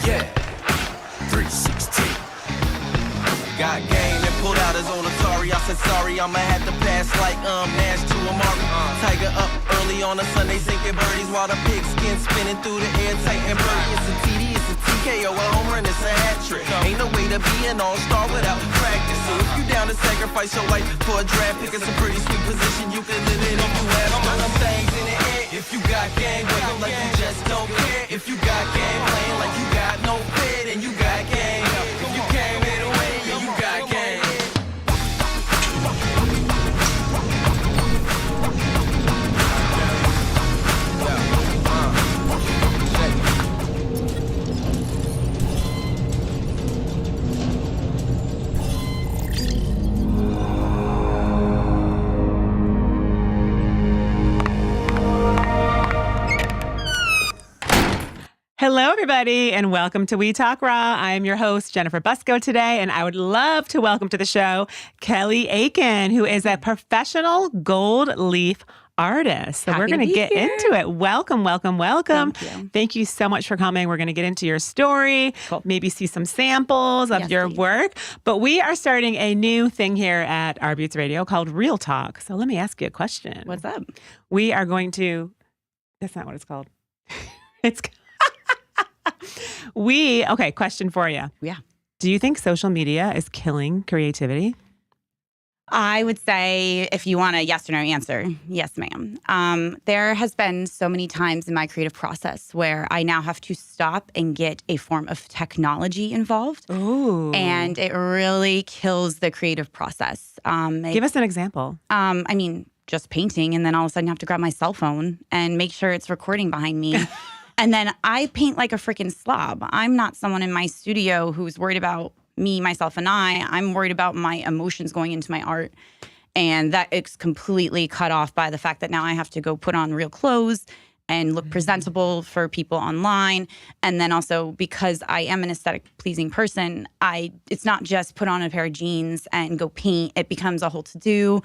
Yeah, 316. Got game and pulled out his own Atari. I said sorry, I'ma have to pass like Nash to Amari. Tiger up early on a Sunday, sinking birdies while the pigskin spinning through the air, tight and birdie. It's a TD, it's a TKO, a home run, it's a hat trick. Ain't no way to be an all-star without practice. So if you down to sacrifice your life for a draft pick, it's a pretty sweet position you can live in if you have some things in the air. If you got game, wave like you just don't care. If you got game, playing like you got no fit, and you got game. If you came in the way, you got game. Hello, everybody, and welcome to We Talk Raw. I'm your host, Jennifer Busco, today, and I would love to welcome to the show Kelly Aiken, who is a professional gold leaf artist. So we're going to get into it. Welcome, welcome, welcome. Thank you so much for coming. We're going to get into your story, maybe see some samples of your work. But we are starting a new thing here at Our Beats Radio called Real Talk. So let me ask you a question. What's up? We are going to, that's not what it's called. It's okay, question for you. Yeah. Do you think social media is killing creativity? I would say, if you want a yes or no answer, yes, ma'am. There has been so many times in my creative process where I now have to stop and get a form of technology involved. Ooh. And it really kills the creative process. Give us an example. I mean, just painting, and then all of a sudden you have to grab my cell phone and make sure it's recording behind me. And then I paint like a freaking slob. I'm not someone in my studio who's worried about me, myself, and I'm worried about my emotions going into my art. And that is completely cut off by the fact that now I have to go put on real clothes and look presentable for people online. And then also, because I am an aesthetic pleasing person, it's not just put on a pair of jeans and go paint. It becomes a whole to-do.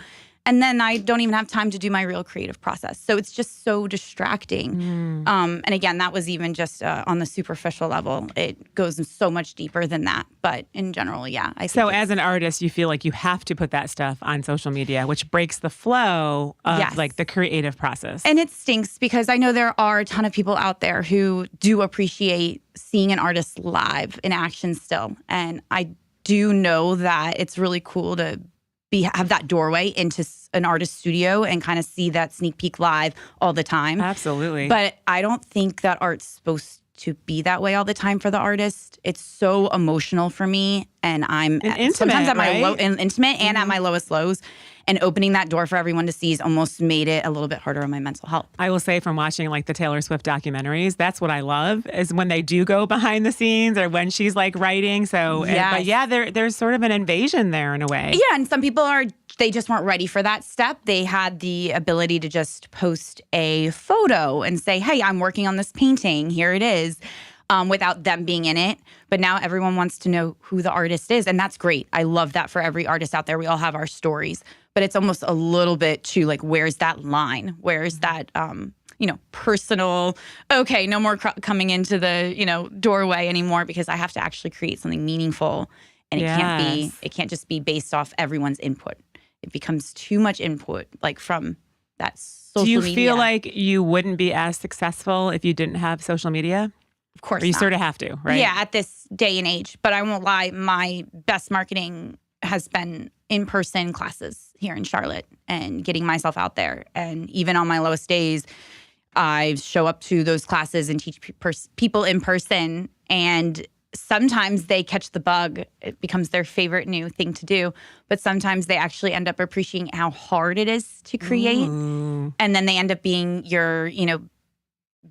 And then I don't even have time to do my real creative process. So it's just so distracting. And again, that was even just on the superficial level. It goes so much deeper than that. But in general, yeah. So as an artist, you feel like you have to put that stuff on social media, which breaks the flow of like the creative process. And it stinks because I know there are a ton of people out there who do appreciate seeing an artist live in action still. And I do know that it's really cool to have that doorway into an artist studio and kind of see that sneak peek live all the time. Absolutely. But I don't think that art's supposed to be that way all the time for the artist. It's so emotional for me, and I'm sometimes at my intimate and at my lowest lows. And opening that door for everyone to see has almost made it a little bit harder on my mental health. I will say, from watching like the Taylor Swift documentaries, that's what I love, is when they do go behind the scenes or when she's like writing. So, but yeah, there's sort of an invasion there in a way. Yeah, and some people they just weren't ready for that step. They had the ability to just post a photo and say, hey, I'm working on this painting. Here it is. Without them being in it. But now everyone wants to know who the artist is. And that's great. I love that for every artist out there. We all have our stories. But it's almost a little bit too, like, where's that line? Where's that, personal, okay, no more coming into the, doorway anymore, because I have to actually create something meaningful. And it can't just be based off everyone's input. It becomes too much input, like, from that social media. Do you feel like you wouldn't be as successful if you didn't have social media? Of course or you not. sort of have to, right? Yeah, at this day and age. But I won't lie, my best marketing has been in-person classes here in Charlotte and getting myself out there. And even on my lowest days, I show up to those classes and teach people in person. And sometimes they catch the bug. It becomes their favorite new thing to do. But sometimes they actually end up appreciating how hard it is to create. Ooh. And then they end up being your,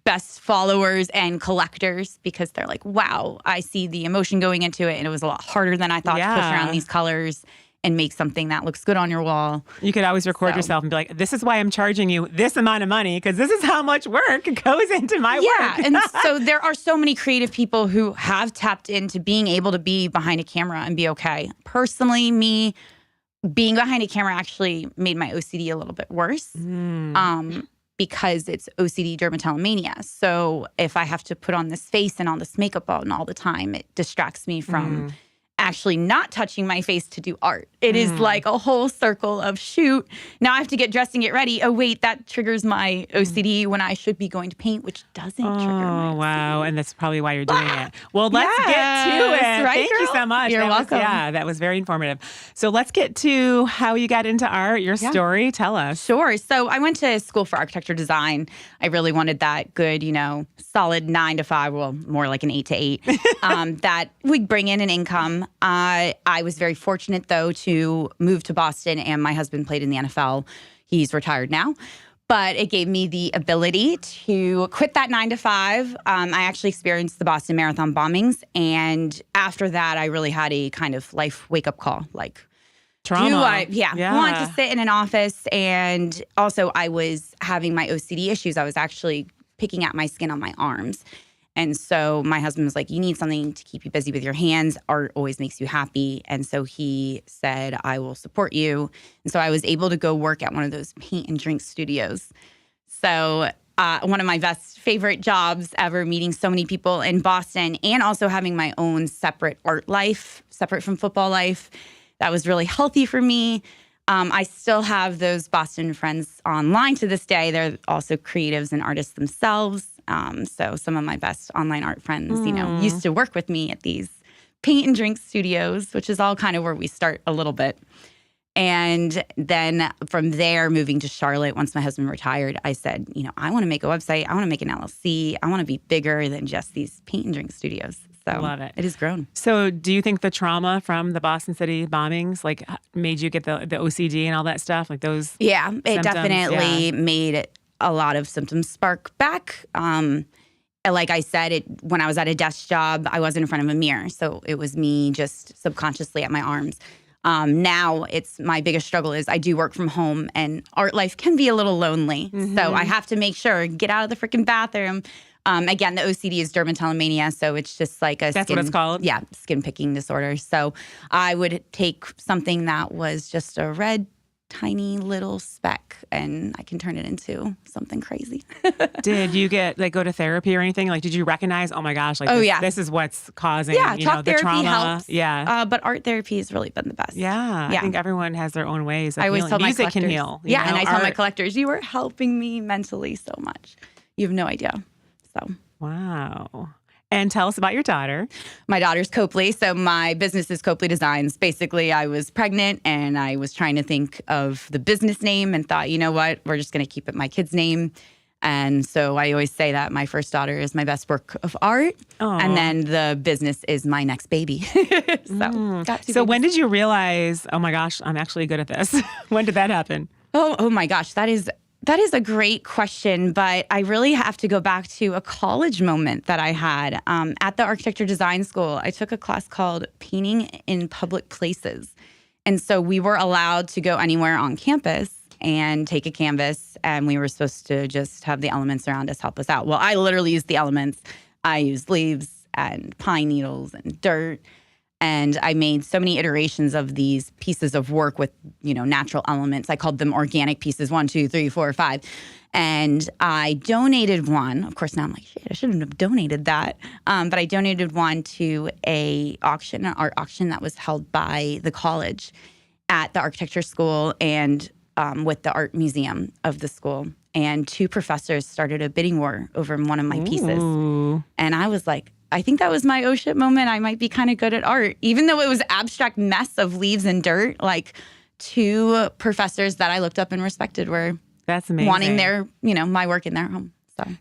best followers and collectors, because they're like, wow, I see the emotion going into it, and it was a lot harder than I thought to push around these colors and make something that looks good on your wall. You could always record yourself and be like, this is why I'm charging you this amount of money, because this is how much work goes into my work. Yeah, and so there are so many creative people who have tapped into being able to be behind a camera and be okay. Personally, me being behind a camera actually made my OCD a little bit worse. because it's OCD dermatillomania. So if I have to put on this face and all this makeup on all the time, it distracts me from actually not touching my face to do art. It is like a whole circle of shoot. Now I have to get dressed and get ready. Oh, wait, that triggers my OCD when I should be going to paint, which doesn't trigger my OCD. Oh, wow. And that's probably why you're doing it. Well, let's get to it. Right, Thank you girl? so much. You're welcome. That was very informative. So let's get to how you got into art, your story. Tell us. Sure. So I went to school for architecture design. I really wanted that good, solid 9 to 5, well, more like an 8 to 8, that would bring in an income. I was very fortunate, though, to move to Boston, and my husband played in the NFL. He's retired now. But it gave me the ability to quit that 9 to 5. I actually experienced the Boston Marathon bombings. And after that, I really had a kind of life wake-up call. Like, trauma. do I want to sit in an office? And also, I was having my OCD issues. I was actually picking at my skin on my arms. And so my husband was like, you need something to keep you busy with your hands. Art always makes you happy. And so he said, I will support you. And so I was able to go work at one of those paint and drink studios. So one of my best favorite jobs ever, meeting so many people in Boston and also having my own separate art life, separate from football life. That was really healthy for me. I still have those Boston friends online to this day. They're also creatives and artists themselves. So some of my best online art friends, used to work with me at these paint and drink studios, which is all kind of where we start a little bit. And then from there, moving to Charlotte, once my husband retired, I said, I want to make a website. I want to make an LLC. I want to be bigger than just these paint and drink studios. So love it. It has grown. So do you think the trauma from the Boston City bombings made you get the OCD and all that stuff? Like those Yeah, it symptoms? definitely made a lot of symptoms spark back. Like I said, when I was at a desk job, I wasn't in front of a mirror. So it was me just subconsciously at my arms. Now it's my biggest struggle is I do work from home and art life can be a little lonely. So I have to make sure, get out of the freaking bathroom. Again, the OCD is dermatillomania. So it's just like That's what it's called? Yeah, skin picking disorder. So I would take something that was just a red, tiny little speck and I can turn it into something crazy. Did you go to therapy or anything? Like, did you recognize, oh my gosh, this is what's causing, talk the therapy trauma? helps. Yeah. But art therapy has really been the best. Yeah. I think everyone has their own ways of I always healing. tell my Music can collectors, heal. and I tell my collectors, you are helping me mentally so much. You have no idea. So. Wow. And tell us about your daughter. My daughter's Copeley. So my business is Copeley Designs. Basically, I was pregnant and I was trying to think of the business name and thought, you know what, we're just going to keep it my kid's name. And so I always say that my first daughter is my best work of art. Aww. And then the business is my next baby. So when did you realize, oh my gosh, I'm actually good at this? When did that happen? Oh my gosh, that is a great question, but I really have to go back to a college moment that I had. At the architecture design school, I took a class called Painting in Public Places. And so we were allowed to go anywhere on campus and take a canvas, and we were supposed to just have the elements around us help us out. Well, I literally used the elements. I used leaves and pine needles and dirt. And I made so many iterations of these pieces of work with, natural elements. I called them organic pieces, 1, 2, 3, 4, 5. And I donated one. Of course, now I'm like, shit, I shouldn't have donated that. But I donated one to an art auction that was held by the college at the architecture school and with the art museum of the school. And 2 professors started a bidding war over one of my pieces. Ooh. And I was like, I think that was my oh shit moment. I might be kind of good at art. Even though it was abstract mess of leaves and dirt, like 2 professors that I looked up and respected were That's amazing. wanting their, my work in their home.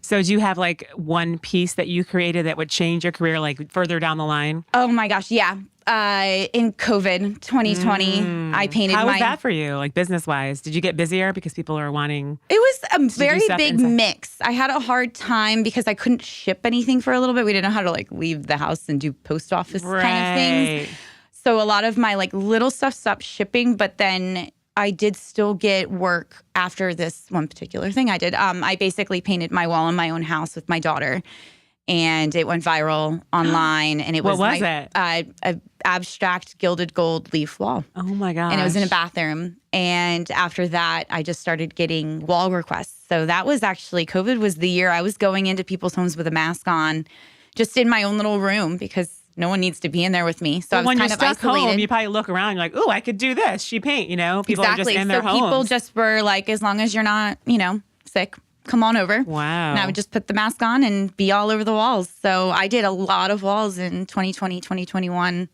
So do you have one piece that you created that would change your career further down the line? Oh my gosh, yeah. In COVID 2020, I painted How was that for you, business-wise? Did you get busier because people are wanting... It was a very big inside? mix. I had a hard time because I couldn't ship anything for a little bit. We didn't know how to leave the house and do post office kind of things. So a lot of my little stuff stopped shipping, but then I did still get work after this one particular thing I did. I basically painted my wall in my own house with my daughter. and it went viral online. And it was What was it? A abstract gilded gold leaf wall. Oh my gosh. And it was in a bathroom. And after that, I just started getting wall requests. So that was actually, COVID was the year I was going into people's homes with a mask on, just in my own little room, because no one needs to be in there with me. So I was when kind you're of stuck isolated. home, you probably look around, you're like, oh, I could do this. She paint, People are just in their homes. People just were like, as long as you're not, sick, come on over. Wow. And I would just put the mask on and be all over the walls. So I did a lot of walls in 2020, 2021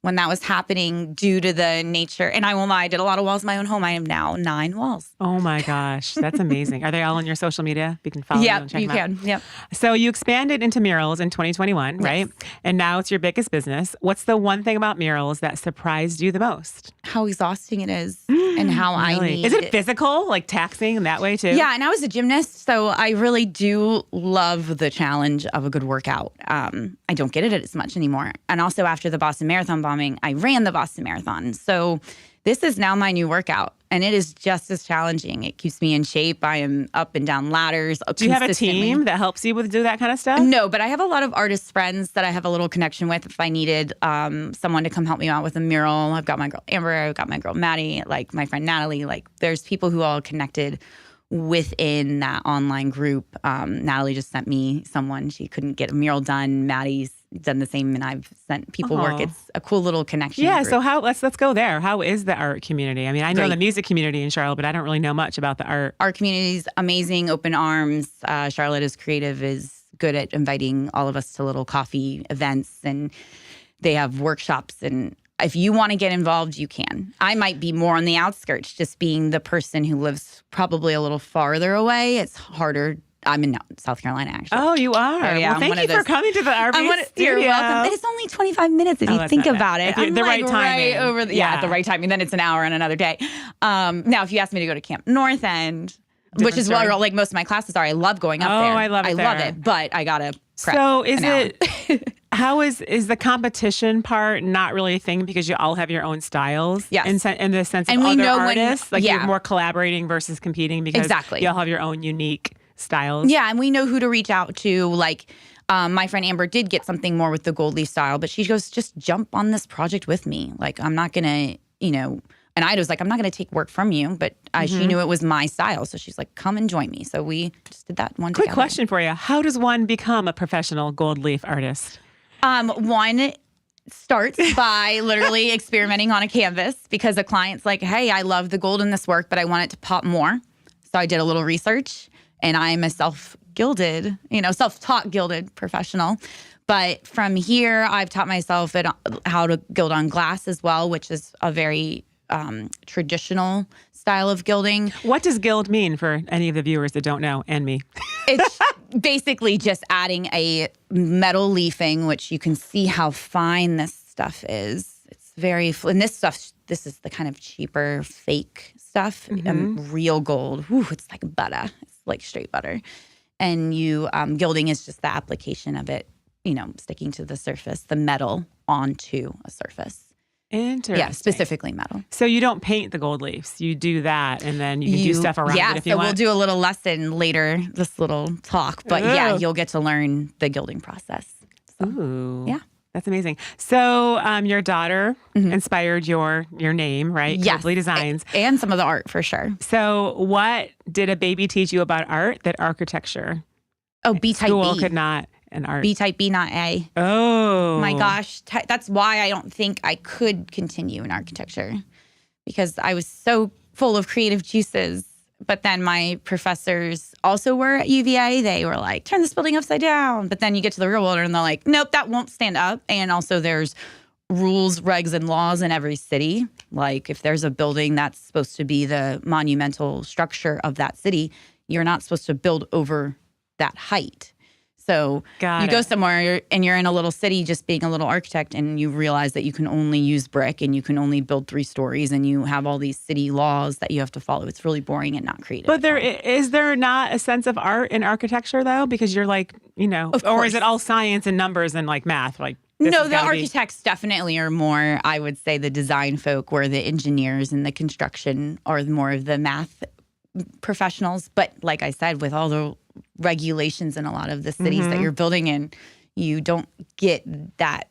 when that was happening due to the nature. And I won't lie, I did a lot of walls in my own home. I am now 9 walls. Oh my gosh. That's amazing. Are they all on your social media? You can follow you and check them out. Yep. So you expanded into murals in 2021, right? And now it's your biggest business. What's the one thing about murals that surprised you the most? How exhausting it is and how I need Is it physical, like taxing in that way too? Yeah, and I was a gymnast, so I really do love the challenge of a good workout. I don't get it as much anymore. And also after the Boston Marathon bombing, I ran the Boston Marathon. So this is now my new workout, and it is just as challenging. It keeps me in shape. I am up and down ladders. Do you have a team that helps you do that kind of stuff? No, but I have a lot of artist friends that I have a little connection with. If I needed someone to come help me out with a mural, I've got my girl Amber, I've got my girl Maddie, like my friend Natalie. Like there's people who all connected within that online group. Natalie just sent me someone. She couldn't get a mural done. Maddie's done the same, and I've sent people work. It's a cool little connection. Yeah. group. So let's go there. How is the art community? I mean, I know Great. the music community in Charlotte, but I don't really know much about the art. Our community's amazing, open arms. Charlotte is creative, is good at inviting all of us to little coffee events, and they have workshops. And if you want to get involved, you can. I might be more on the outskirts, just being the person who lives probably a little farther away. It's harder. I'm in South Carolina, actually. Oh, you are? Oh, yeah, well, thank you for coming to the RV studio. You're welcome. And it's only 25 minutes if you that's think not about bad. it. If I'm the like right timing. right over at the right timing. Then it's an hour on another day. Now, if you ask me to go to Camp North End, which is where like most of my classes are, I love going up there. I love it I there. love it, but I gotta prep. So is an hour. it? How is the competition part not really a thing because you all have your own styles? Yes. In the sense of And we other know when- artists, like yeah. you're more collaborating versus competing because Exactly. you all have your own unique styles. Yeah, and we know who to reach out to. Like, my friend Amber did get something more with the gold leaf style, but she goes, just jump on this project with me. Like, I'm not gonna, and I was like, I'm not gonna take work from you, but she knew it was my style, so she's like, come and join me. So we just did that one Quick together. question for you: how does one become a professional gold leaf artist? One starts by literally experimenting on a canvas because a client's like, hey, I love the gold in this work, but I want it to pop more. So I did a little research, and I'm a self-taught gilded professional. But from here, I've taught myself how to gild on glass as well, which is a very traditional style of gilding. What does gild mean for any of the viewers that don't know, and me? It's basically just adding a metal leafing, which you can see how fine this stuff is. It's very, and this is the kind of cheaper fake stuff. Real gold, it's like butter. It's like straight butter. And gilding is just the application of it, sticking to the surface, the metal onto a surface. Interesting. Yeah, specifically metal. So you don't paint the gold leaves. You do that, and then you can do stuff around it if you so want. we'll do a little lesson later, this little talk. But yeah, you'll get to learn the gilding process. So, Ooh. yeah. That's amazing. So your daughter inspired your name, right? Yes. Copeley Designs. And some of the art for sure. So what did a baby teach you about art that architecture Oh, B type school B. could not, and art? B type B, not A. Oh. My gosh. That's why I don't think I could continue in architecture, because I was so full of creative juices. But then my professors also were at UVA. They were like, turn this building upside down. But then you get to the real world and they're like, nope, that won't stand up. And also there's rules, regs, and laws in every city. Like if there's a building that's supposed to be the monumental structure of that city, you're not supposed to build over that height. So you go somewhere and you're in a little city just being a little architect, and you realize that you can only use brick and you can only build 3 stories, and you have all these city laws that you have to follow. It's really boring and not creative. But is there not a sense of art in architecture though? Because you're like, or is it all science and numbers and like math? Like no, the architects definitely are more, I would say, the design folk, where the engineers and the construction are more of the math professionals. But like I said, with all the regulations in a lot of the cities that you're building in. You don't get that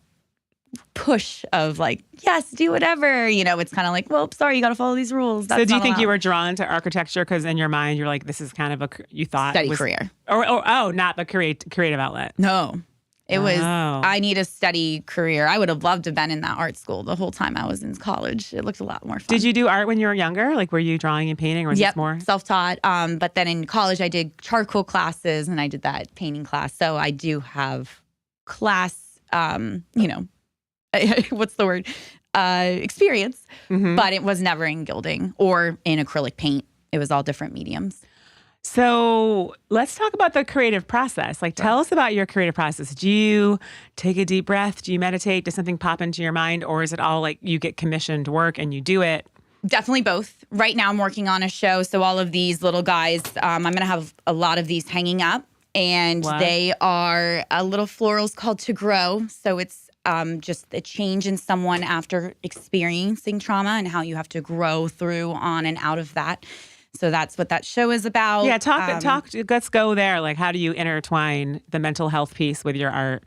push of like, yes, do whatever. You know, it's kind of like, well, sorry, you got to follow these rules. That's So do you not think you allowed. were drawn to architecture because in your mind you're like, this is kind of you thought Steady was, career? Oh, not the creative outlet. No. It was, Oh. I need a steady career. I would have loved to have been in that art school the whole time I was in college. It looked a lot more fun. Did you do art when you were younger? Like, were you drawing and painting, or was this more? Self-taught. But then in college, I did charcoal classes and I did that painting class. So I do have class, what's the word? Experience. But it was never in gilding or in acrylic paint. It was all different mediums. So let's talk about the creative process. Like, tell us about your creative process. Do you take a deep breath? Do you meditate? Does something pop into your mind? Or is it all like you get commissioned work and you do it? Definitely both. Right now I'm working on a show. So all of these little guys, I'm going to have a lot of these hanging up. And they are little florals called To Grow. So it's just a change in someone after experiencing trauma and how you have to grow through on and out of that. So that's what that show is about. Yeah, talk. Let's go there. Like, how do you intertwine the mental health piece with your art?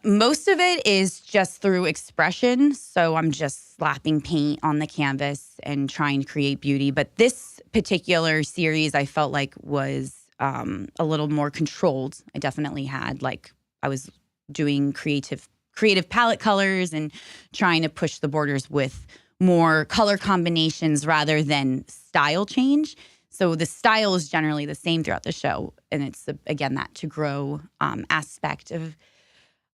Most of it is just through expression. So I'm just slapping paint on the canvas and trying to create beauty. But this particular series I felt like was a little more controlled. I definitely had, like, I was doing creative palette colors and trying to push the borders with more color combinations rather than style change. So the style is generally the same throughout the show. And it's, again, that To Grow aspect of,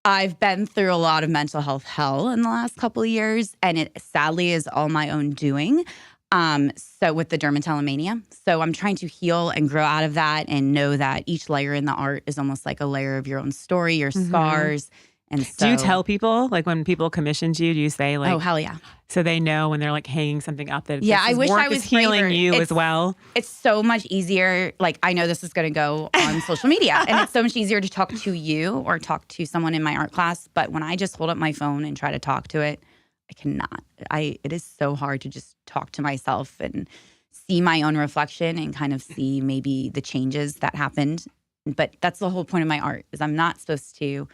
I've been through a lot of mental health hell in the last couple of years, and it sadly is all my own doing. So with the dermatillomania. So I'm trying to heal and grow out of that and know that each layer in the art is almost like a layer of your own story, your scars. And so, do you tell people, like, when people commissioned you, do you say, like, oh, hell yeah. So they know when they're like hanging something up that I wish I was healing braver. you as well? It's so much easier. Like, I know this is going to go on social media, and it's so much easier to talk to you or talk to someone in my art class. But when I just hold up my phone and try to talk to it, I cannot. It is so hard to just talk to myself and see my own reflection and kind of see maybe the changes that happened. But that's the whole point of my art, is I'm not supposed to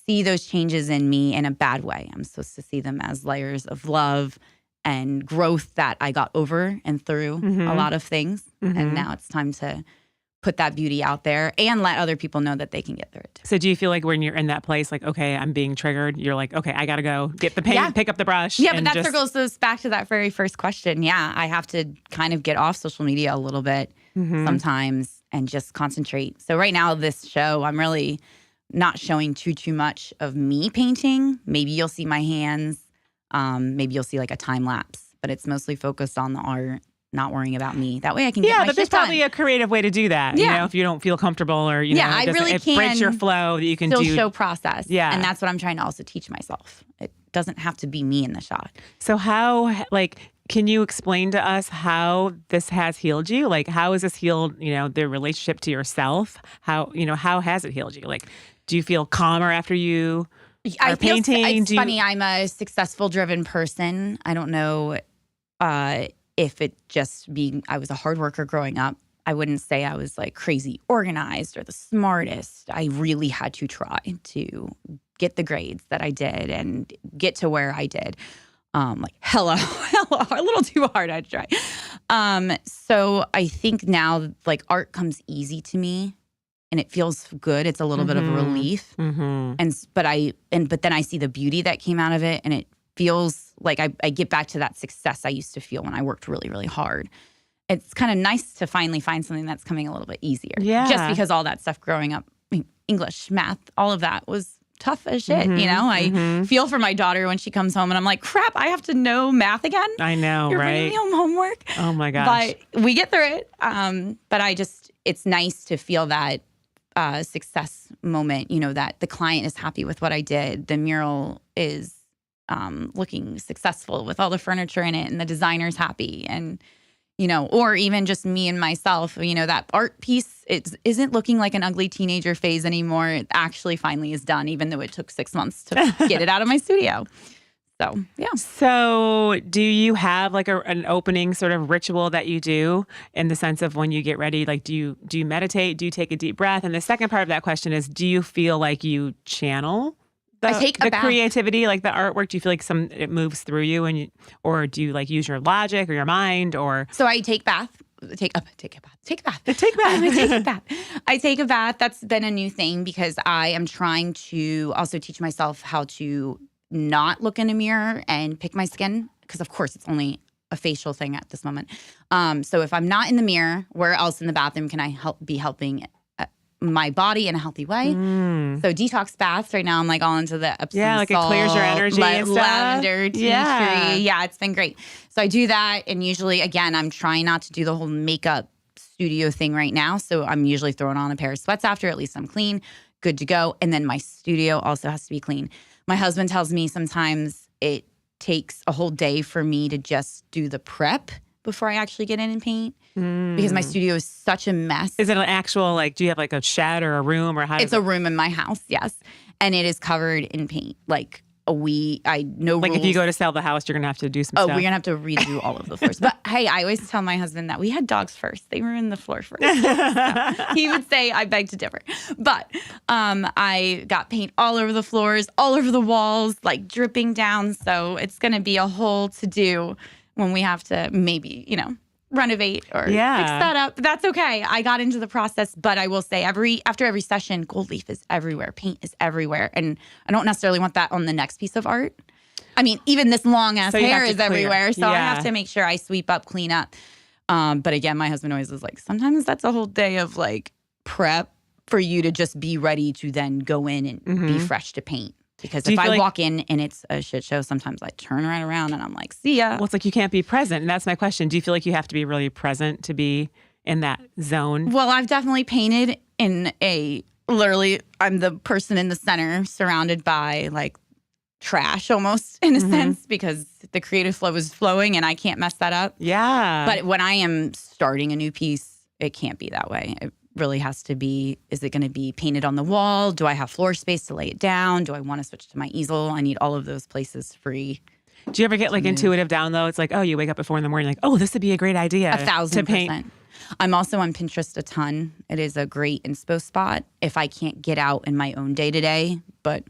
see those changes in me in a bad way. I'm supposed to see them as layers of love and growth that I got over and through a lot of things. And now it's time to put that beauty out there and let other people know that they can get through it. So do you feel like when you're in that place, like, okay, I'm being triggered, you're like, okay, I got to go get the paint, pick up the brush. Yeah, but that circles us back to that very first question. Yeah, I have to kind of get off social media a little bit sometimes and just concentrate. So right now, this show, I'm really not showing too much of me painting. Maybe you'll see my hands. Maybe you'll see like a time lapse, but it's mostly focused on the art, not worrying about me. That way I can get my but there's shit done. probably a creative way to do that. Yeah. You know, if you don't feel comfortable or, you know, I really it breaks your can flow, that you can still do. show process. Yeah. And that's what I'm trying to also teach myself. It doesn't have to be me in the shot. So how, like, can you explain to us how this has healed you? Like, how has this healed, you know, the relationship to yourself? How has it healed you? Like, do you feel calmer after you are painting? It's funny. I'm a successful, driven person. I don't know if it just being, I was a hard worker growing up. I wouldn't say I was like crazy organized or the smartest. I really had to try to get the grades that I did and get to where I did. Like hella, a little too hard, I'd try. So I think now, like, art comes easy to me. And it feels good. It's a little bit of a relief. But then I see the beauty that came out of it, and it feels like I get back to that success I used to feel when I worked really, really hard. It's kind of nice to finally find something that's coming a little bit easier. Yeah. Just because all that stuff growing up, I mean, English, math, all of that was tough as shit. You know, I feel for my daughter when she comes home, and I'm like, crap, I have to know math again. I know, You're right? bringing me home homework. Oh my gosh. But we get through it. But it's nice to feel that success moment, you know, that the client is happy with what I did. The mural is looking successful with all the furniture in it, and the designer's happy. And, you know, or even just me and myself, you know, that art piece, it isn't looking like an ugly teenager phase anymore. It actually finally is done, even though it took 6 months to get it out of my studio. So, yeah. So do you have like an opening sort of ritual that you do in the sense of when you get ready? Like, do you meditate? Do you take a deep breath? And the second part of that question is, do you feel like you channel I take a the bath. creativity, like the artwork? Do you feel like it moves through you, or do you like use your logic or your mind, or? So I take bath. Take a bath. Take bath. I take a bath. I take a bath. That's been a new thing because I am trying to also teach myself how to not look in a mirror and pick my skin, because of course it's only a facial thing at this moment. So if I'm not in the mirror, where else in the bathroom can I be helping my body in a healthy way? So detox baths right now, I'm like all into the Epsom like salt, it clears your energy and stuff. lavender, tea tree. Yeah, it's been great. So I do that, and usually, again, I'm trying not to do the whole makeup studio thing right now. So I'm usually throwing on a pair of sweats after. At least I'm clean, good to go. And then my studio also has to be clean. My husband tells me sometimes it takes a whole day for me to just do the prep before I actually get in and paint, because my studio is such a mess. Is it an actual, like, do you have like a shed or a room, or how? It's a room in my house, yes. And it is covered in paint. Like no like rules. if you go to sell the house, you're going to have to do some stuff. We're going to have to redo all of the floors. But hey, I always tell my husband that we had dogs first. They ruined the floor first. So he would say, I beg to differ. But I got paint all over the floors, all over the walls, like dripping down. So it's going to be a whole to-do when we have to maybe, renovate or fix that up. That's okay. I got into the process, but I will say after every session, gold leaf is everywhere. Paint is everywhere. And I don't necessarily want that on the next piece of art. I mean, even this long ass hair is everywhere. So I have to make sure I sweep up, clean up. But again, my husband always is like, sometimes that's a whole day of like prep for you to just be ready to then go in and be fresh to paint. Because if I walk in and it's a shit show, sometimes I turn right around and I'm like, see ya. Well, it's like you can't be present. And that's my question. Do you feel like you have to be really present to be in that zone? Well, I've definitely painted in literally, I'm the person in the center surrounded by like trash almost in a sense, because the creative flow is flowing and I can't mess that up. Yeah. But when I am starting a new piece, it can't be that way. It really has to be, is it going to be painted on the wall? Do I have floor space to lay it down? Do I want to switch to my easel? I need all of those places free. Do you ever get like intuitive downloads? Like, oh, you wake up at 4 a.m, like, oh, this would be a great idea. 1,000%. To paint. I'm also on Pinterest a ton. It is a great inspo spot if I can't get out in my own day-to-day. But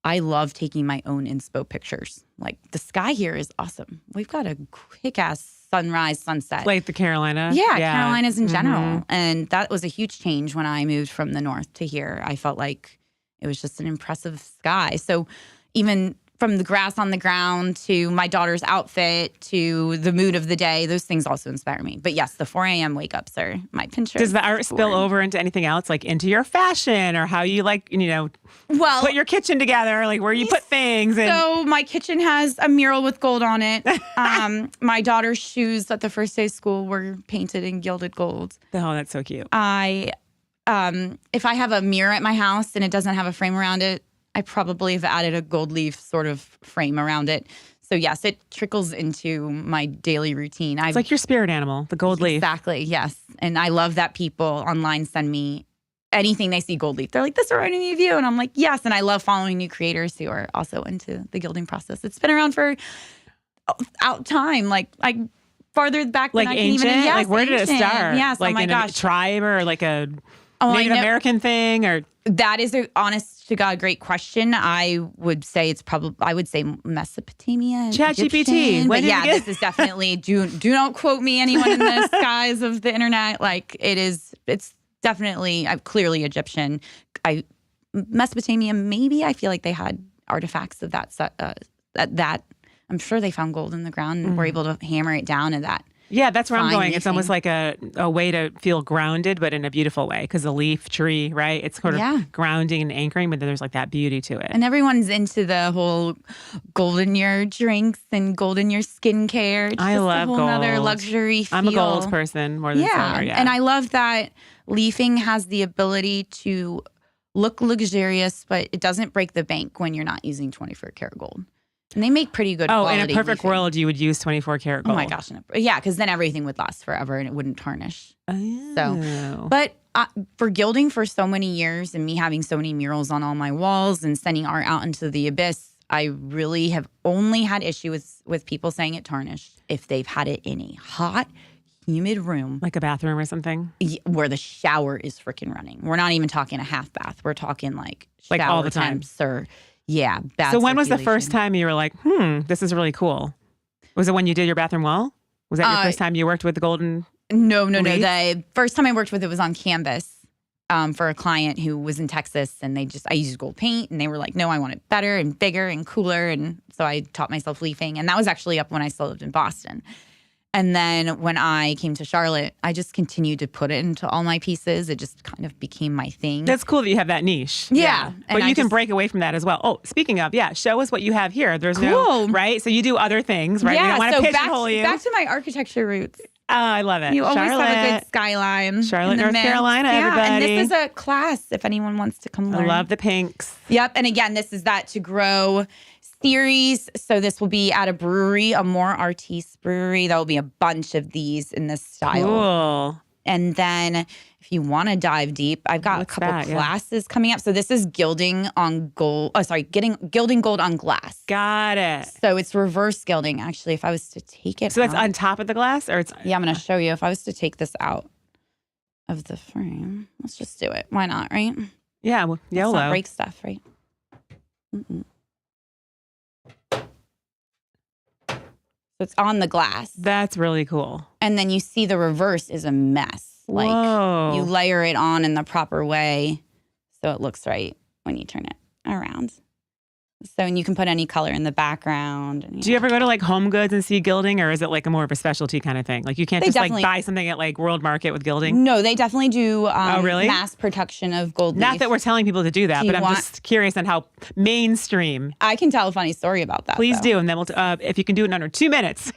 I love taking my own inspo pictures. Like the sky here is awesome. We've got a kick-ass sunrise, sunset. Like the Carolina? Yeah, Carolinas in general. And that was a huge change when I moved from the north to here. I felt like it was just an impressive sky. So even from the grass on the ground to my daughter's outfit to the mood of the day, those things also inspire me. But yes, the 4 a.m. wake ups are my Pinterest. Does the art spill over into anything else, like into your fashion or how you like, put your kitchen together, like where you put things? So my kitchen has a mural with gold on it. My daughter's shoes at the first day of school were painted in gilded gold. Oh, that's so cute. If I have a mirror at my house and it doesn't have a frame around it, I probably have added a gold leaf sort of frame around it. So yes, it trickles into my daily routine. It's like your spirit animal, the gold leaf. Exactly, yes. And I love that people online send me anything they see gold leaf. They're like, this reminded me of you. And I'm like, yes. And I love following new creators who are also into the gilding process. It's been around for out time, like farther back than like I can ancient? even. Yes, like where did it start? Yes, like oh my in gosh. A tribe or like a Native American thing, or that is an honest to God great question. I would say Mesopotamia, ChatGPT. This is definitely do not quote me, anyone in the skies of the internet. Like it's definitely clearly Egyptian. Mesopotamia, maybe. I feel like they had artifacts of that. I'm sure they found gold in the ground and were able to hammer it down in that. Yeah, that's where I'm going. Leafing. It's almost like a way to feel grounded, but in a beautiful way. Because a leaf tree, right? It's sort of grounding and anchoring, but there's like that beauty to it. And everyone's into the whole golden year drinks and golden year skincare. It's I love gold. Another luxury feel. I'm a gold person more than silver. Yeah, and I love that leafing has the ability to look luxurious, but it doesn't break the bank when you're not using 24 karat gold. And they make pretty good quality. In a perfect leafing. world, you would use 24 karat gold. Oh my gosh. Yeah, because then everything would last forever and it wouldn't tarnish. Oh. So, but for gilding for so many years and me having so many murals on all my walls and sending art out into the abyss, I really have only had issue with people saying it tarnished if they've had it in a hot, humid room. Like a bathroom or something? Where the shower is freaking running. We're not even talking a half bath. We're talking like shower all the time. temps or, yeah, bad So when was the circulation. first time you were like, this is really cool? Was it when you did your bathroom wall? Was that your first time you worked with the golden? No. leaf? The first time I worked with it was on canvas for a client who was in Texas, and I used gold paint, and they were like, no, I want it better and bigger and cooler. And so I taught myself leafing, and that was actually up when I still lived in Boston. And then when I came to Charlotte, I just continued to put it into all my pieces. It just kind of became my thing. That's cool that you have that niche. Yeah. But you can break away from that as well. Oh, speaking of, show us what you have here. There's no, right? So you do other things, right? We don't want to pigeonhole you. Back to my architecture roots. Oh, I love it. You always Charlotte. have a good skyline. Charlotte, in the North mix. Carolina, everybody. And this is a class if anyone wants to come learn. I love the pinks. Yep. And again, this is that To Grow series. So this will be at a brewery, a more artiste brewery. There will be a bunch of these in this style. Cool. And then if you want to dive deep, I've got a couple classes coming up. So this is gilding gold on glass. Got it. So it's reverse gilding, actually, if I was to take it So that's out. on top of the glass? Or it's Yeah, I'm going to show you. If I was to take this out of the frame, let's just do it. Why not, right? Yeah, well, YOLO. Let's not break stuff, right? Mm-mm. So it's on the glass. That's really cool. And then you see the reverse is a mess. Like Whoa. you layer it on in the proper way so it looks right when you turn it around. So, and you can put any color in the background. And, Do you ever go to like Home Goods and see gilding, or is it like a more of a specialty kind of thing? Like you can't just like buy something at like World Market with gilding? No, they definitely do really? mass production of gold leaf. Not that we're telling people to do that, but I'm just curious on how mainstream. I can tell a funny story about that. Please though. do, and then we'll if you can do it in under 2 minutes.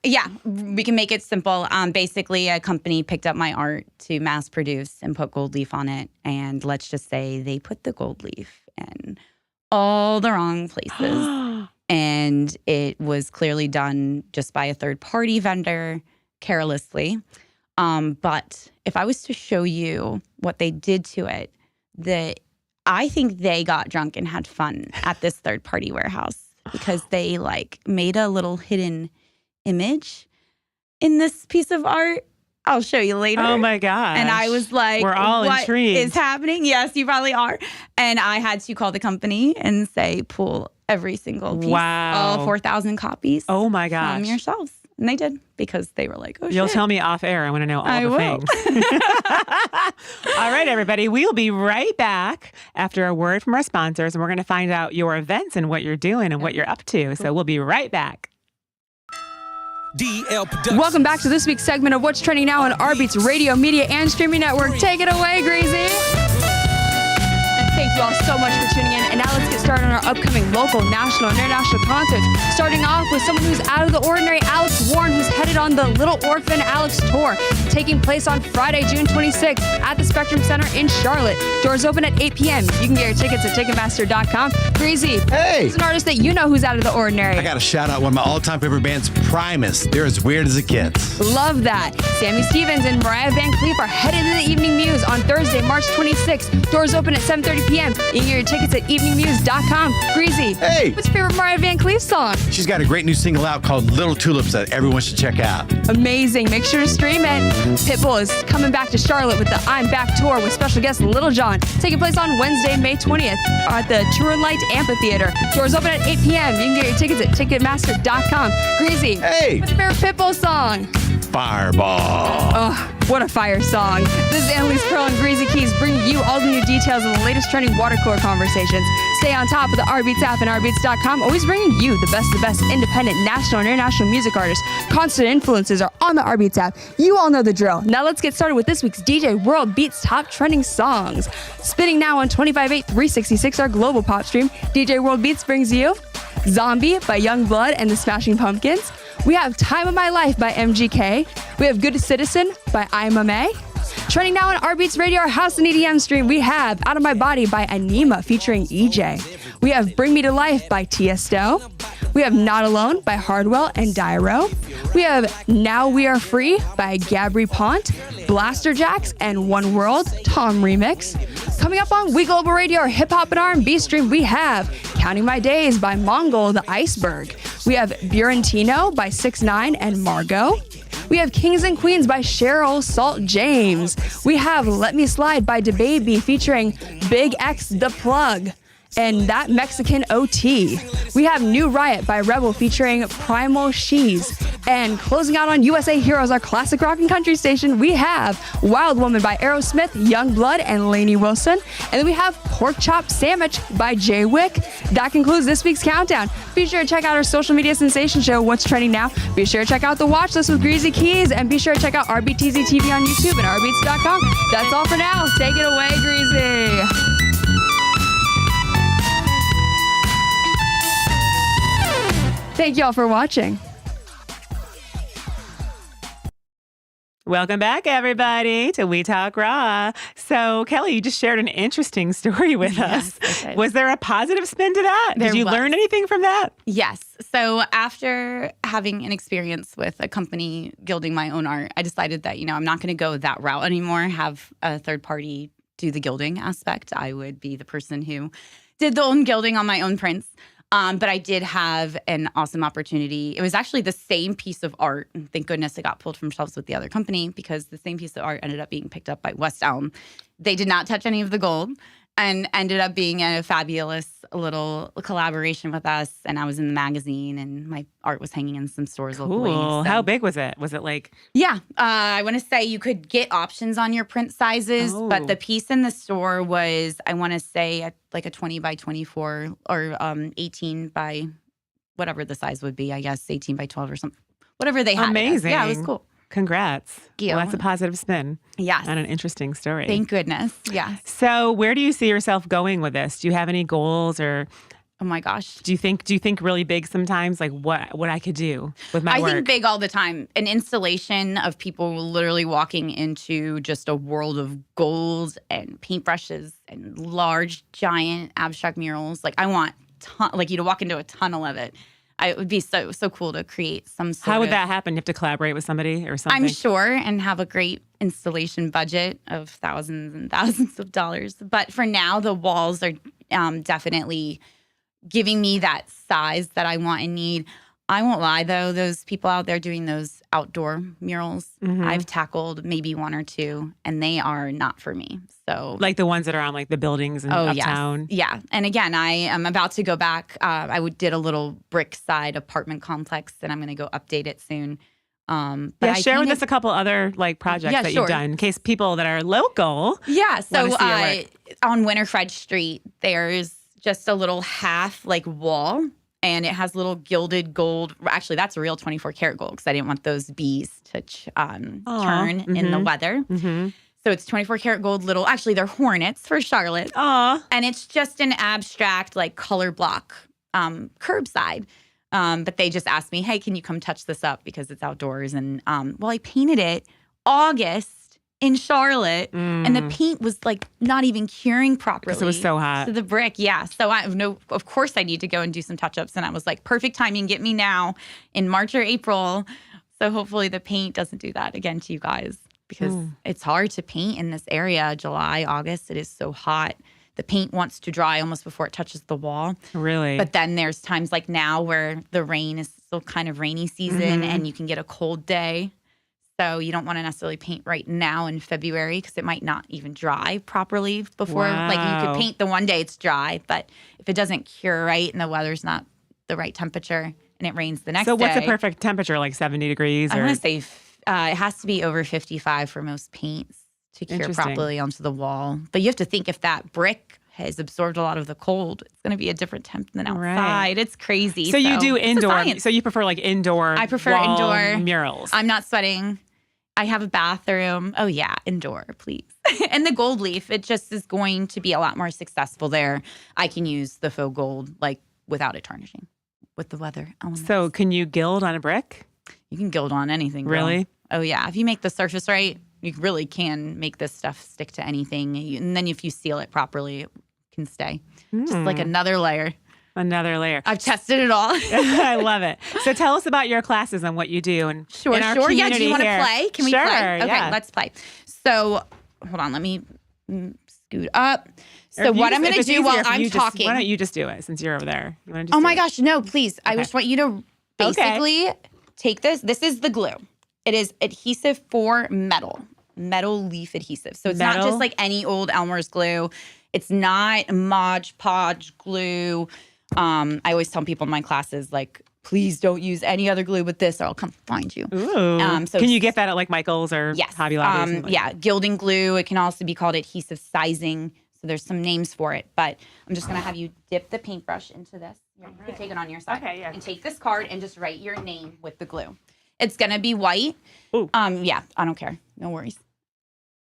Yeah, we can make it simple. Basically, a company picked up my art to mass produce and put gold leaf on it. And let's just say they put the gold leaf in all the wrong places. And it was clearly done just by a third-party vendor carelessly. But if I was to show you what they did to it, I think they got drunk and had fun at this third-party warehouse because they like made a little hidden image in this piece of art. I'll show you later. Oh my gosh. And I was like, we're all what intrigued. is happening? Yes, you probably are. And I had to call the company and say, pull every single piece. Wow. All 4,000 copies. Oh my gosh. From your shelves. And they did because they were like, oh shit. You'll tell me off air. I want to know all the things. All right, everybody. We'll be right back after a word from our sponsors, and we're going to find out your events and what you're doing and what you're up to. So we'll be right back. Welcome back to this week's segment of What's Trending Now on Our Beats Radio, Media, and Streaming Network. Take it away, Greasy. Thank you all so much for tuning in. And now let's get started on our upcoming local, national, and international concerts. Starting off with someone who's out of the ordinary, Alex Warren, who's headed on the Little Orphan Alex Tour, taking place on Friday, June 26th at the Spectrum Center in Charlotte. Doors open at 8 p.m. You can get your tickets at Ticketmaster.com. Greasy, hey, who's an artist that you know who's out of the ordinary? I got to shout out one of my all-time favorite bands, Primus. They're as weird as it gets. Love that. Sammy Stevens and Mariah Van Cleef are headed to the Evening Muse on Thursday, March 26th. Doors open at 7:30 p.m. You can get your tickets at eveningmuse.com. Greasy, hey, what's your favorite Mariah Van Cleef song? She's got a great new single out called Little Tulips that everyone should check out. Amazing. Make sure to stream it. Pitbull is coming back to Charlotte with the I'm Back tour with special guest Little John, taking place on Wednesday, May 20th at the True and Light Amphitheater. Doors open at 8 p.m. You can get your tickets at Ticketmaster.com. Greasy, hey, what's your favorite Pitbull song? Fireball. Oh, what a fire song. This is Annalise Pearl and Greasy Keys bringing you all the new details of the latest trending watercolor conversations. Stay on top of the Our Beats app and OurBeats.com, always bringing you the best independent national and international music artists. Constant influences are on the Our Beats app. You all know the drill. Now let's get started with this week's DJ World Beats top trending songs. Spinning now on 25/8 366, our global pop stream. DJ World Beats brings you Zombie by Young Blood and the Smashing Pumpkins. We have Time of My Life by MGK. We have Good Citizen by IMMA. Trending now on Our Beats Radio, our house and EDM stream, we have Out of My Body by Anima featuring EJ. We have Bring Me to Life by Tiesto. We have Not Alone by Hardwell and Dyro. We have Now We Are Free by Gabri Pont, Blaster Jacks, and One World, Tom Remix. Coming up on We Global Radio, our hip hop and R&B stream, we have Counting My Days by Mongol the Iceberg. We have Burantino by 6ix9ine and Margot. We have Kings and Queens by Cheryl Salt James. We have Let Me Slide by DaBaby featuring Big X The Plug and That Mexican OT. We have New Riot by Rebel featuring Primal She's. And closing out on USA Heroes, our classic rock and country station, we have Wild Woman by Aerosmith, Youngblood, and Lainey Wilson. And then we have Pork Chop Sandwich by Jay Wick. That concludes this week's countdown. Be sure to check out our social media sensation show, What's Trending Now. Be sure to check out the watch list with Greasy Keys. And be sure to check out RBTZ TV on YouTube and rbeats.com. That's all for now. Take it away, Greasy. Thank you all for watching. Welcome back, everybody, to We Talk Raw. So, Kelly, you just shared an interesting story with us. Yes, I did. Was there a positive spin to that? Did you learn anything from that? Yes. So after having an experience with a company gilding my own art, I decided that, I'm not going to go that route anymore, have a third party do the gilding aspect. I would be the person who did the own gilding on my own prints. But I did have an awesome opportunity. It was actually the same piece of art. And thank goodness it got pulled from shelves with the other company because the same piece of art ended up being picked up by West Elm. They did not touch any of the gold and ended up being a fabulous little collaboration with us. And I was in the magazine and my art was hanging in some stores locally. Cool. So. How big was it? Was it like... Yeah. I want to say you could get options on your print sizes, but the piece in the store was, I want to say, like a 20 by 24 or 18 by whatever the size would be, I guess, 18 by 12 or something. Whatever they had. Amazing. Yeah, it was cool. Congrats. Yeah. Well, that's a positive spin. Yes. And an interesting story. Thank goodness. Yes. So where do you see yourself going with this? Do you have any goals or... Oh my gosh. Do you think really big sometimes? Like what I could do with my work? I think big all the time. An installation of people literally walking into just a world of gold and paintbrushes and large, giant abstract murals. Like I want you to walk into a tunnel of it. It would be so cool to create some sort of... How would that happen? You have to collaborate with somebody or something? I'm sure, and have a great installation budget of thousands and thousands of dollars. But for now, the walls are definitely giving me that size that I want and need. I won't lie, though, those people out there doing those outdoor murals, I've tackled maybe one or two, and they are not for me. So, like the ones that are on like the buildings in uptown. Yes. Yeah. And again, I am about to go back. Did a little brick side apartment complex, and I'm going to go update it soon. But share with us a couple other like projects that you've done in case people that are local. Yeah. So see your work. On Winterfred Street, there's just a little half like wall, and it has little gilded gold. Actually, that's a real 24 karat gold because I didn't want those bees to turn in the weather. Mm-hmm. So it's 24 karat gold little. Actually, they're hornets for Charlotte. Aw. And it's just an abstract like color block curbside. But they just asked me, hey, can you come touch this up because it's outdoors? And I painted it August in Charlotte, and the paint was like not even curing properly. Because it was so hot. To the brick, yeah. So of course I need to go and do some touch-ups. And I was like, perfect timing, get me now in March or April. So hopefully the paint doesn't do that again to you guys because it's hard to paint in this area. July, August, it is so hot. The paint wants to dry almost before it touches the wall. Really? But then there's times like now where the rain is still kind of rainy season and you can get a cold day. So you don't want to necessarily paint right now in February because it might not even dry properly before. Wow. Like you could paint the one day it's dry, but if it doesn't cure right and the weather's not the right temperature and it rains the next day. So what's the perfect temperature? Like 70 degrees? I want to say it has to be over 55 for most paints to cure properly onto the wall. But you have to think if that brick has absorbed a lot of the cold, it's going to be a different temp than outside. Right. It's crazy. So you do indoor. So you prefer like indoor. I prefer wall indoor murals. I'm not sweating. I have a bathroom. Oh yeah, indoor, please. And the gold leaf, it just is going to be a lot more successful there. I can use the faux gold like without it tarnishing with the weather elements. So can you gild on a brick? You can gild on anything. Girl. Really? Oh yeah. If you make the surface right, you really can make this stuff stick to anything. And then if you seal it properly, it can stay. Just like another layer. Another layer. I've tested it all. I love it. So tell us about your classes and what you do. And Sure. Yeah, do you want to play? Can we play? Okay, yeah. let's play. So hold on. Let me scoot up. Or So if you what I'm just- going if to it's do while easier for I'm you, talking. why don't you just do it since you're over there? You wanna just Oh do my it? gosh, no, please. I just want you to basically take this. This is the glue. It is adhesive for metal leaf adhesive. So it's not Metal? just like any old Elmer's glue. It's not Mod Podge glue. I always tell people in my classes, like, please don't use any other glue but this or I'll come find you. Ooh. So Can you get that at like Michael's or Yes. Hobby Lobby? Or something like Yeah, gilding glue. It can also be called adhesive sizing. So there's some names for it. But I'm just going to have you dip the paintbrush into this. You can take it on your side. Okay, yeah. And take this card and just write your name with the glue. It's going to be white. Ooh. Yeah, I don't care. No worries.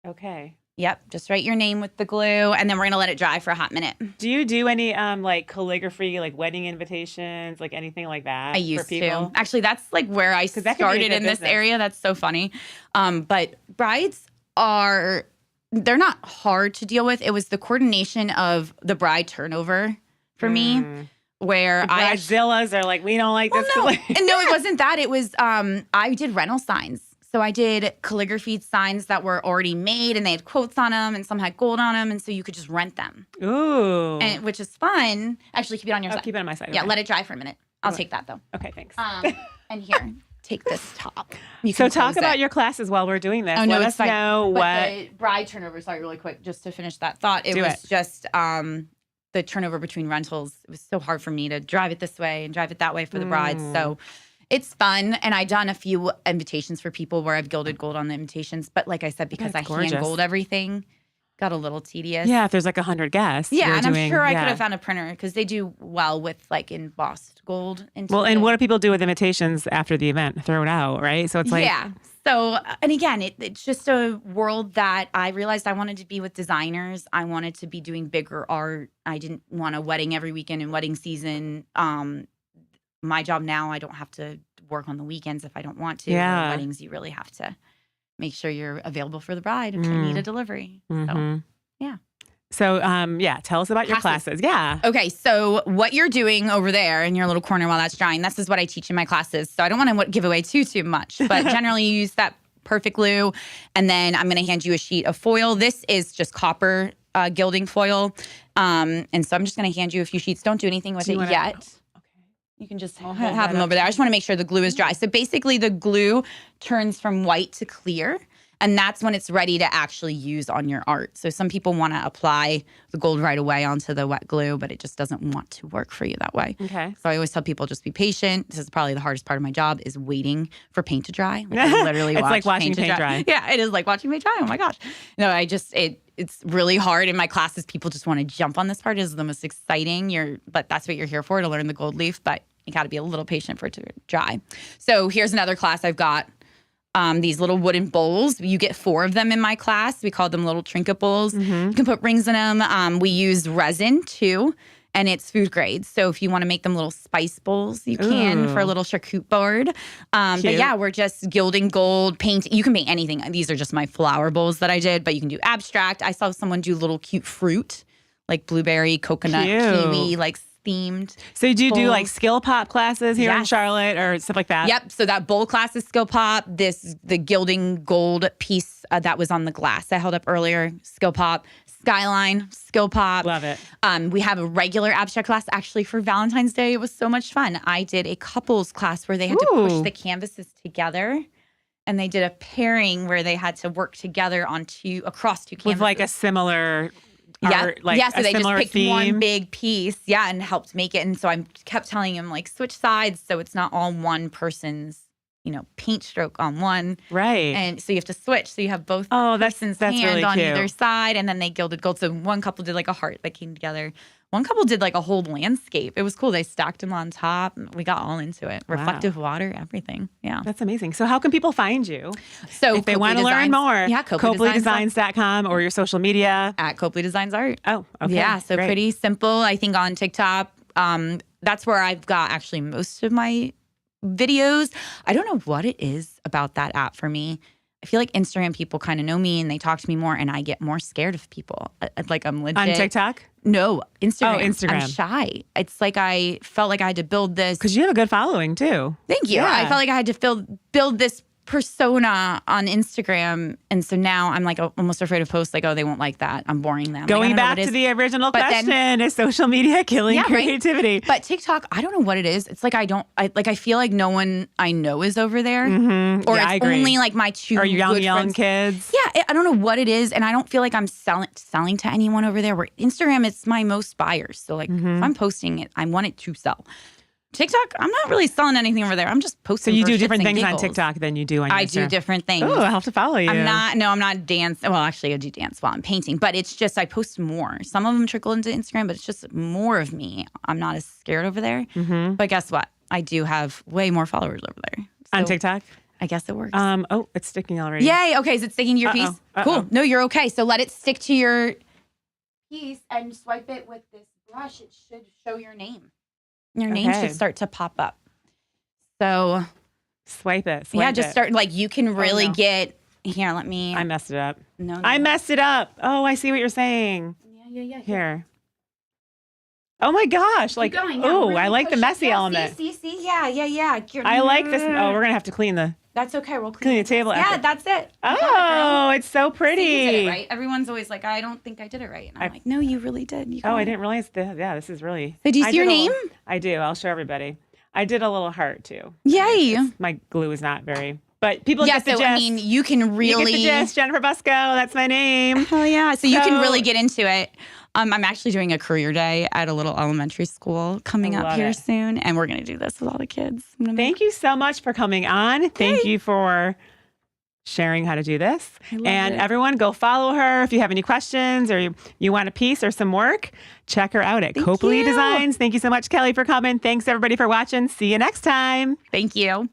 Okay. Yep, just write your name with the glue, and then we're going to let it dry for a hot minute. Do you do any like calligraphy, like wedding invitations, like anything like that? I for used people? to. Actually, that's like where I that could be a started good in this business. area. That's so funny. But brides they're not hard to deal with. It was the coordination of the bride turnover for me, where I Bridezillas are like, we don't like this. no, calligraphy. and no, it wasn't that. It was I did rental signs. So I did calligraphy signs that were already made, and they had quotes on them, and some had gold on them, and so you could just rent them, Ooh. and which is fun. Actually, keep it on your I'll side. keep it on my side. Yeah, okay. let it dry for a minute. I'll take that though. Okay, thanks. And here, take this top. You So can talk close about it. your classes while we're doing this. Oh, no, Let it's us fine. know But what. the bride turnover, sorry, really quick, just to finish that thought. It Do was it. just the turnover between rentals. It was so hard for me to drive it this way and drive it that way for the brides. So it's fun. And I've done a few invitations for people where I've gilded gold on the invitations. But like I said, because That's I hand gorgeous. gold everything, got a little tedious. Yeah, if there's like 100 guests. Yeah, you're and I'm doing- sure I yeah. could have found a printer because they do well with like embossed gold. Into Well, and it. what do people do with invitations after the event? Throw it out, right? So it's like, yeah. So, and again, it's just a world that I realized I wanted to be with designers. I wanted to be doing bigger art. I didn't want a wedding every weekend in wedding season. My job now, I don't have to work on the weekends if I don't want to. Yeah. Weddings, you really have to make sure you're available for the bride if they need a delivery. So, mhm. yeah. So, yeah, tell us about your Classes. classes. Yeah. Okay, so what you're doing over there in your little corner while that's drying, this is what I teach in my classes. So I don't want to give away too much, but generally you use that perfect glue, and then I'm going to hand you a sheet of foil. This is just copper gilding foil, and so I'm just going to hand you a few sheets. Don't do anything with Do you it wanna- yet. You can just hold have that them up. over there. I just want to make sure the glue is dry. So basically the glue turns from white to clear, and that's when it's ready to actually use on your art. So some people want to apply the gold right away onto the wet glue, but it just doesn't want to work for you that way. Okay. So I always tell people just be patient. This is probably the hardest part of my job is waiting for paint to dry. Like, I literally It's watch like watching to paint dry. Yeah, it is like watching paint dry. Oh my gosh. No, it's really hard in my classes. People just want to jump on this part. It is the most exciting. But that's what you're here for, to learn the gold leaf. But you got to be a little patient for it to dry. So here's another class I've got. These little wooden bowls. You get 4 of them in my class. We call them little trinket bowls. You can put rings in them. We use resin too, and it's food grade. So if you want to make them little spice bowls, you can Ooh. for a little charcuterie board. But Cute. yeah, we're just gilding gold, paint. You can paint anything. These are just my flower bowls that I did, but you can do abstract. I saw someone do little cute fruit, like blueberry, coconut, Cute. kiwi, like themed. So do you do like Bowls. skill pop classes here in Yes. Charlotte or stuff like that? Yep. So that bowl class is skill pop. The gilding gold piece that was on the glass I held up earlier, skill pop. Skyline, skill pop. Love it. We have a regular abstract class actually for Valentine's Day. It was so much fun. I did a couples class where they had to push Ooh. the canvases together, and they did a pairing where they had to work together across 2 canvases. With like a similar Yeah, art, like yeah. So a they just similar picked theme. one big piece, yeah, and helped make it. And so I kept telling him like switch sides, so it's not all one person's, paint stroke on one. Right. And so you have to switch. So you have both Oh, that's person's really hand on cute. either side, and then they gilded gold. So one couple did like a heart that came together. One couple did like a whole landscape. It was cool. They stacked them on top. We got all into it. Wow. Reflective water, everything. Yeah. That's amazing. So how can people find you? So If they Copeley want to learn Designs- more, yeah, CopeleyDesigns.com or your social media. at Copeley Designs Art. Oh, okay. Yeah, so Great. pretty simple. I think on TikTok, that's where I've got actually most of my videos. I don't know what it is about that app for me. I feel like Instagram people kind of know me and they talk to me more, and I get more scared of people. Like I'm legit. On TikTok? No, Instagram. Oh, Instagram. I'm shy. It's like I felt like I had to build this. Because you have a good following too. Thank you. Yeah. I felt like I had to build this persona on Instagram, and so now I'm like almost afraid of posts like, oh, they won't like that. I'm boring them. Going like, back to the original question, is social media killing creativity? Right? But TikTok, I don't know what it is. It's like I feel like no one I know is over there, or it's only like my two or young friends. Kids. Yeah, I don't know what it is, and I don't feel like I'm selling to anyone over there. Where Instagram, it's my most buyers. So like if I'm posting it, I want it to sell. TikTok, I'm not really selling anything over there. I'm just posting. So you for do shits different and things giggles. on TikTok than you do on Instagram. I do different things. Oh, I'll have to follow you. I'm not dance. Well, actually, I do dance while I'm painting, but it's just I post more. Some of them trickle into Instagram, but it's just more of me. I'm not as scared over there. But guess what? I do have way more followers over there. On TikTok? I guess it works. Oh, it's sticking already. Yay. Okay, is it sticking to your piece? Cool. No, you're okay. So let it stick to your piece and swipe it with this brush. It should show your name. Your name should start to pop up. So swipe it. Yeah, just start like you can really get here. Let me. I messed it up. No, I messed it up. Oh, I see what you're saying. Yeah. Here. Oh my gosh! Like, oh, I like the messy element. See, yeah. I like this. Oh, we're gonna have to clean the. That's okay. We'll clean the table. Yeah, that's it. Oh, it's so pretty. See, you did it right. Everyone's always like, I don't think I did it right. And I'm like, no, you really did. You I didn't realize that. Yeah, this is really. So do you see your name? I do. I'll show everybody. I did a little heart too. Yay! My glue is not very. But people get the gist. I mean, you can really. You get the gist. Jennifer Busco. That's my name. Oh yeah. So you can really get into it. I'm actually doing a career day at a little elementary school coming up here soon, and we're going to do this with all the kids. Thank you so much for coming on. Thank you for sharing how to do this. And everyone, go follow her. If you have any questions or you want a piece or some work, check her out at Copeley Designs. Thank you so much, Kelly, for coming. Thanks, everybody, for watching. See you next time. Thank you.